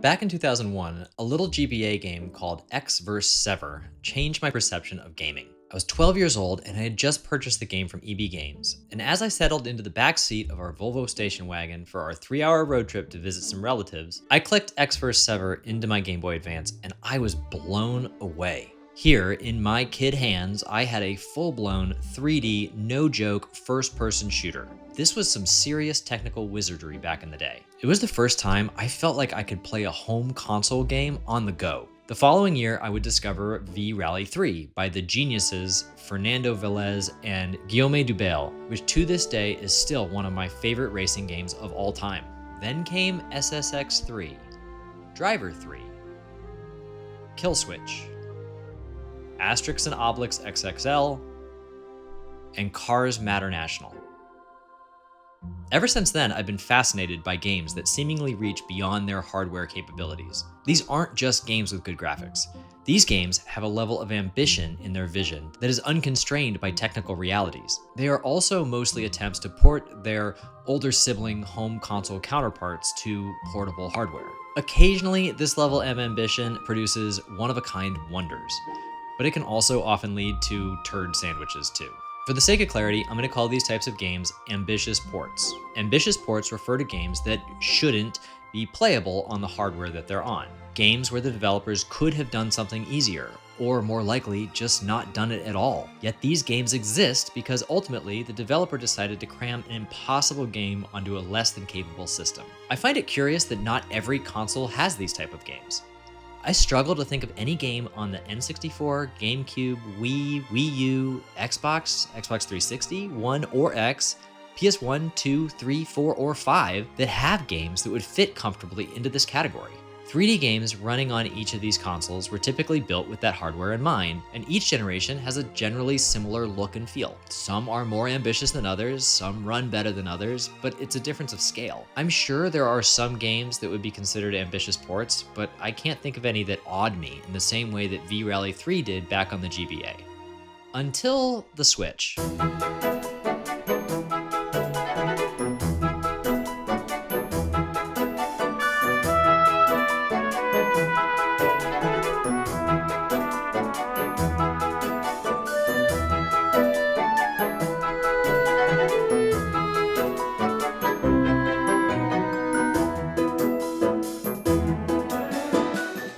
Back in 2001, a little GBA game called X vs. Sever changed my perception of gaming. I was 12 years old and I had just purchased the game from EB Games. And as I settled into the back seat of our Volvo station wagon for our 3-hour road trip to visit some relatives, I clicked X vs. Sever into my Game Boy Advance and I was blown away. Here, in my kid hands, I had a full-blown 3D, no-joke, first-person shooter. This was some serious technical wizardry back in the day. It was the first time I felt like I could play a home console game on the go. The following year, I would discover V-Rally 3 by the geniuses Fernando Velez and Guillaume Dubel, which to this day is still one of my favorite racing games of all time. Then came SSX 3, Driver 3, Kill Switch, Asterix and Obelix XXL, and Cars Matter National. Ever since then, I've been fascinated by games that seemingly reach beyond their hardware capabilities. These aren't just games with good graphics. These games have a level of ambition in their vision that is unconstrained by technical realities. They are also mostly attempts to port their older sibling home console counterparts to portable hardware. Occasionally, this level of ambition produces one-of-a-kind wonders, but it can also often lead to turd sandwiches too. For the sake of clarity, I'm going to call these types of games ambitious ports. Ambitious ports refer to games that shouldn't be playable on the hardware that they're on. Games where the developers could have done something easier, or more likely, just not done it at all. Yet these games exist because ultimately the developer decided to cram an impossible game onto a less than capable system. I find it curious that not every console has these type of games. I struggle to think of any game on the N64, GameCube, Wii, Wii U, Xbox, Xbox 360, One or X, PS1, 2, 3, 4, or 5 that have games that would fit comfortably into this category. 3D games running on each of these consoles were typically built with that hardware in mind, and each generation has a generally similar look and feel. Some are more ambitious than others, some run better than others, but it's a difference of scale. I'm sure there are some games that would be considered ambitious ports, but I can't think of any that awed me in the same way that V-Rally 3 did back on the GBA. Until the Switch.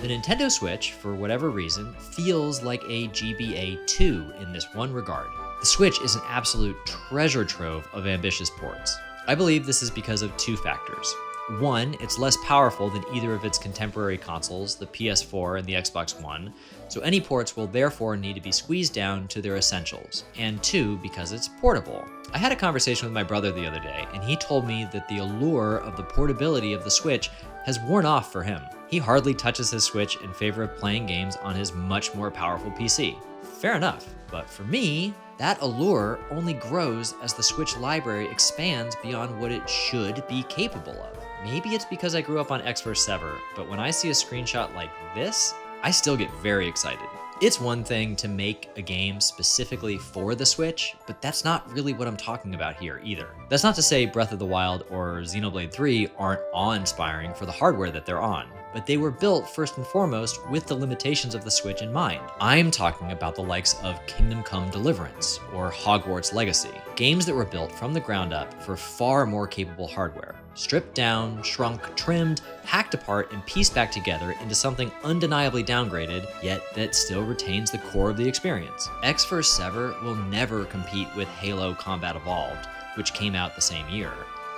The Nintendo Switch, for whatever reason, feels like a GBA 2 in this one regard. The Switch is an absolute treasure trove of ambitious ports. I believe this is because of two factors. One, it's less powerful than either of its contemporary consoles, the PS4 and the Xbox One, so any ports will therefore need to be squeezed down to their essentials. And two, because it's portable. I had a conversation with my brother the other day, and he told me that the allure of the portability of the Switch has worn off for him. He hardly touches his Switch in favor of playing games on his much more powerful PC. Fair enough, but for me, that allure only grows as the Switch library expands beyond what it should be capable of. Maybe it's because I grew up on X vs. Sever, but when I see a screenshot like this, I still get very excited. It's one thing to make a game specifically for the Switch, but that's not really what I'm talking about here either. That's not to say Breath of the Wild or Xenoblade 3 aren't awe-inspiring for the hardware that they're on, but they were built first and foremost with the limitations of the Switch in mind. I'm talking about the likes of Kingdom Come Deliverance or Hogwarts Legacy, games that were built from the ground up for far more capable hardware. Stripped down, shrunk, trimmed, hacked apart, and pieced back together into something undeniably downgraded, yet that still retains the core of the experience. X vs. Sever will never compete with Halo Combat Evolved, which came out the same year.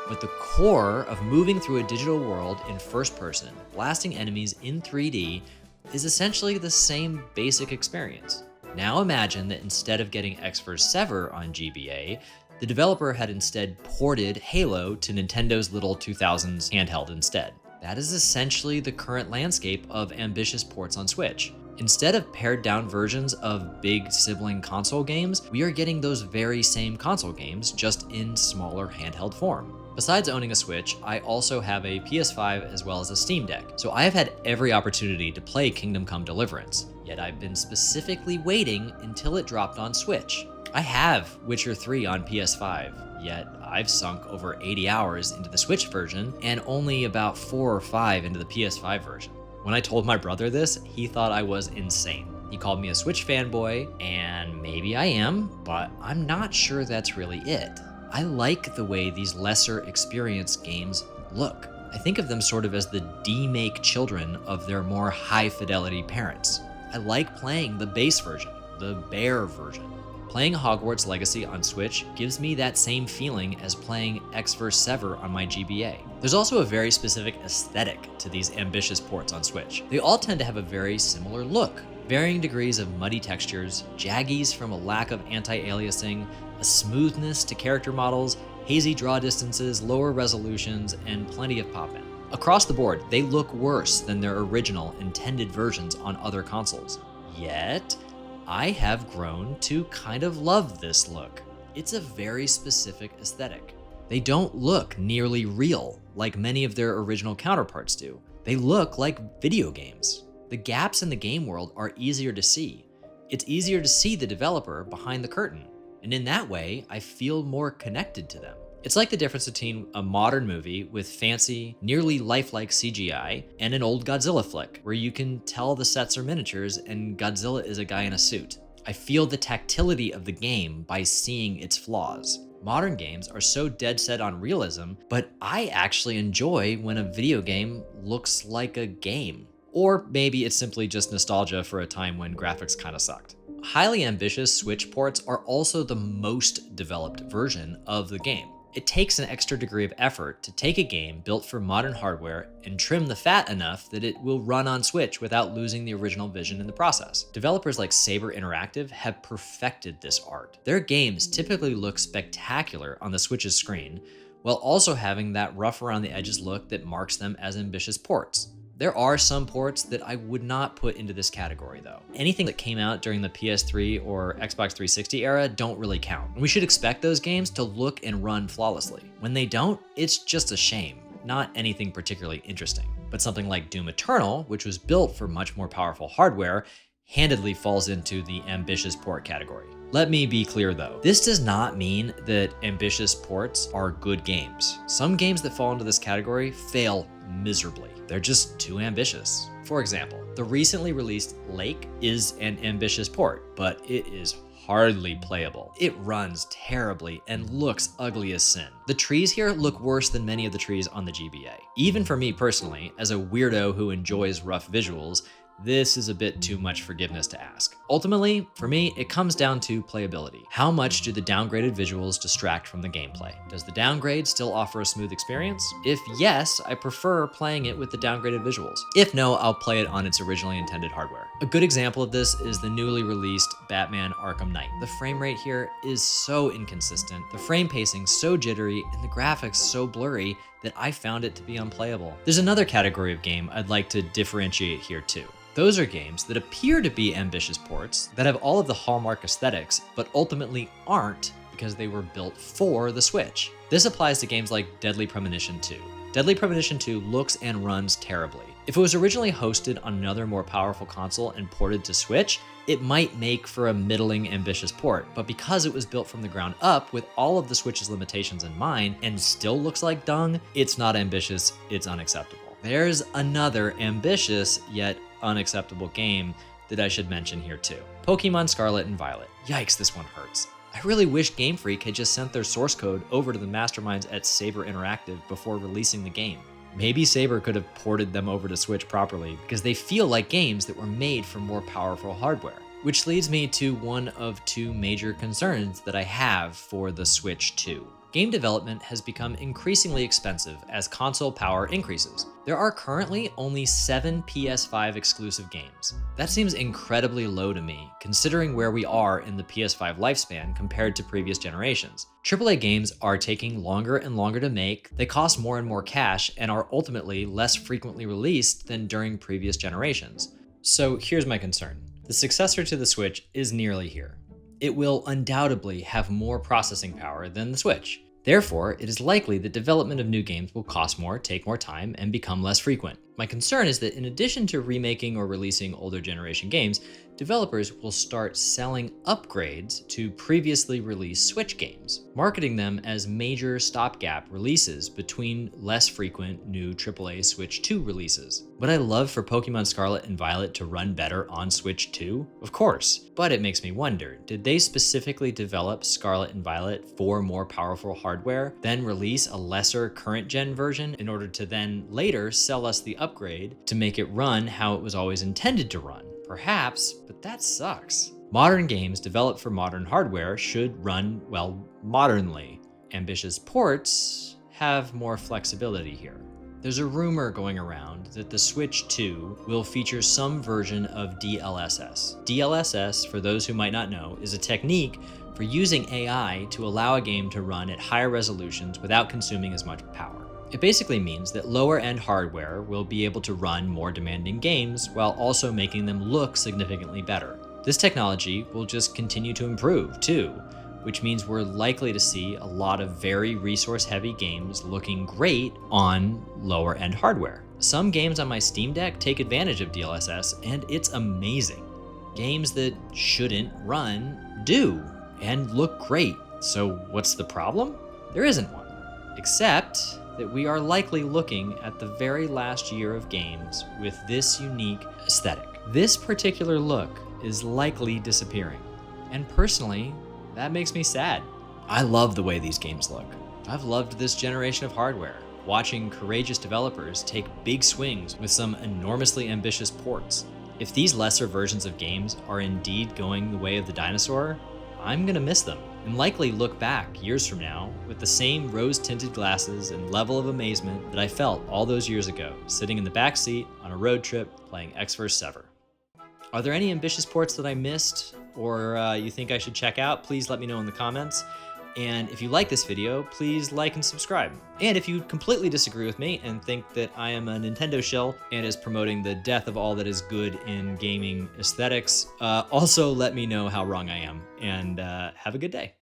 But the core of moving through a digital world in first person, blasting enemies in 3D, is essentially the same basic experience. Now imagine that instead of getting X vs. Sever on GBA, the developer had instead ported Halo to Nintendo's little 2000s handheld instead. That is essentially the current landscape of ambitious ports on Switch. Instead of pared down versions of big sibling console games, we are getting those very same console games, just in smaller handheld form. Besides owning a Switch, I also have a PS5 as well as a Steam Deck, so I have had every opportunity to play Kingdom Come Deliverance, yet I've been specifically waiting until it dropped on Switch. I have Witcher 3 on PS5, yet I've sunk over 80 hours into the Switch version and only about 4 or 5 into the PS5 version. When I told my brother this, he thought I was insane. He called me a Switch fanboy, and maybe I am, but I'm not sure that's really it. I like the way these lesser experienced games look. I think of them sort of as the demake children of their more high-fidelity parents. I like playing the base version, the bare version. Playing Hogwarts Legacy on Switch gives me that same feeling as playing X vs. Sever on my GBA. There's also a very specific aesthetic to these ambitious ports on Switch. They all tend to have a very similar look. Varying degrees of muddy textures, jaggies from a lack of anti-aliasing, a smoothness to character models, hazy draw distances, lower resolutions, and plenty of pop-in. Across the board, they look worse than their original intended versions on other consoles. Yet, I have grown to kind of love this look. It's a very specific aesthetic. They don't look nearly real like many of their original counterparts do. They look like video games. The gaps in the game world are easier to see. It's easier to see the developer behind the curtain, and in that way, I feel more connected to them. It's like the difference between a modern movie with fancy, nearly lifelike CGI and an old Godzilla flick, where you can tell the sets are miniatures and Godzilla is a guy in a suit. I feel the tactility of the game by seeing its flaws. Modern games are so dead set on realism, but I actually enjoy when a video game looks like a game. Or maybe it's simply just nostalgia for a time when graphics kinda sucked. Highly ambitious Switch ports are also the most developed version of the game. It takes an extra degree of effort to take a game built for modern hardware and trim the fat enough that it will run on Switch without losing the original vision in the process. Developers like Saber Interactive have perfected this art. Their games typically look spectacular on the Switch's screen, while also having that rough around the edges look that marks them as ambitious ports. There are some ports that I would not put into this category though. Anything that came out during the PS3 or Xbox 360 era don't really count. We should expect those games to look and run flawlessly. When they don't, it's just a shame, not anything particularly interesting. But something like Doom Eternal, which was built for much more powerful hardware, handedly falls into the ambitious port category. Let me be clear though, this does not mean that ambitious ports are good games. Some games that fall into this category fail miserably. They're just too ambitious. For example, the recently released Lake is an ambitious port, but it is hardly playable. It runs terribly and looks ugly as sin. The trees here look worse than many of the trees on the GBA. Even for me personally, as a weirdo who enjoys rough visuals, this is a bit too much forgiveness to ask. Ultimately, for me, it comes down to playability. How much do the downgraded visuals distract from the gameplay? Does the downgrade still offer a smooth experience? If yes, I prefer playing it with the downgraded visuals. If no, I'll play it on its originally intended hardware. A good example of this is the newly released Batman Arkham Knight. The frame rate here is so inconsistent, the frame pacing so jittery, and the graphics so blurry that I found it to be unplayable. There's another category of game I'd like to differentiate here too. Those are games that appear to be ambitious ports, that have all of the hallmark aesthetics, but ultimately aren't because they were built for the Switch. This applies to games like Deadly Premonition 2. Deadly Premonition 2 looks and runs terribly. If it was originally hosted on another more powerful console and ported to Switch, it might make for a middling ambitious port, but because it was built from the ground up with all of the Switch's limitations in mind and still looks like dung, it's not ambitious, it's unacceptable. There's another ambitious yet unacceptable game that I should mention here too. Pokemon Scarlet and Violet. Yikes, this one hurts. I really wish Game Freak had just sent their source code over to the masterminds at Saber Interactive before releasing the game. Maybe Saber could have ported them over to Switch properly because they feel like games that were made for more powerful hardware. Which leads me to one of two major concerns that I have for the Switch 2. Game development has become increasingly expensive as console power increases. There are currently only 7 PS5 exclusive games. That seems incredibly low to me, considering where we are in the PS5 lifespan compared to previous generations. AAA games are taking longer and longer to make, they cost more and more cash, and are ultimately less frequently released than during previous generations. So here's my concern. The successor to the Switch is nearly here. It will undoubtedly have more processing power than the Switch. Therefore, it is likely that development of new games will cost more, take more time, and become less frequent. My concern is that in addition to remaking or releasing older generation games, developers will start selling upgrades to previously released Switch games, marketing them as major stopgap releases between less frequent new AAA Switch 2 releases. Would I love for Pokemon Scarlet and Violet to run better on Switch 2? Of course, but it makes me wonder, did they specifically develop Scarlet and Violet for more powerful hardware, then release a lesser current gen version in order to then later sell us the upgrade to make it run how it was always intended to run? Perhaps, but that sucks. Modern games developed for modern hardware should run, well, modernly. Ambitious ports have more flexibility here. There's a rumor going around that the Switch 2 will feature some version of DLSS. DLSS, for those who might not know, is a technique for using AI to allow a game to run at higher resolutions without consuming as much power. It basically means that lower-end hardware will be able to run more demanding games while also making them look significantly better. This technology will just continue to improve, too, which means we're likely to see a lot of very resource-heavy games looking great on lower-end hardware. Some games on my Steam Deck take advantage of DLSS, and it's amazing. Games that shouldn't run do, and look great. So what's the problem? There isn't one. Except that we are likely looking at the very last year of games with this unique aesthetic. This particular look is likely disappearing. And personally, that makes me sad. I love the way these games look. I've loved this generation of hardware, watching courageous developers take big swings with some enormously ambitious ports. If these lesser versions of games are indeed going the way of the dinosaur, I'm gonna miss them and likely look back years from now with the same rose-tinted glasses and level of amazement that I felt all those years ago, sitting in the back seat on a road trip playing X vs. Sever. Are there any ambitious ports that I missed or you think I should check out? Please let me know in the comments. And if you like this video, please like and subscribe. And if you completely disagree with me and think that I am a Nintendo shill and is promoting the death of all that is good in gaming aesthetics, also let me know how wrong I am. And have a good day.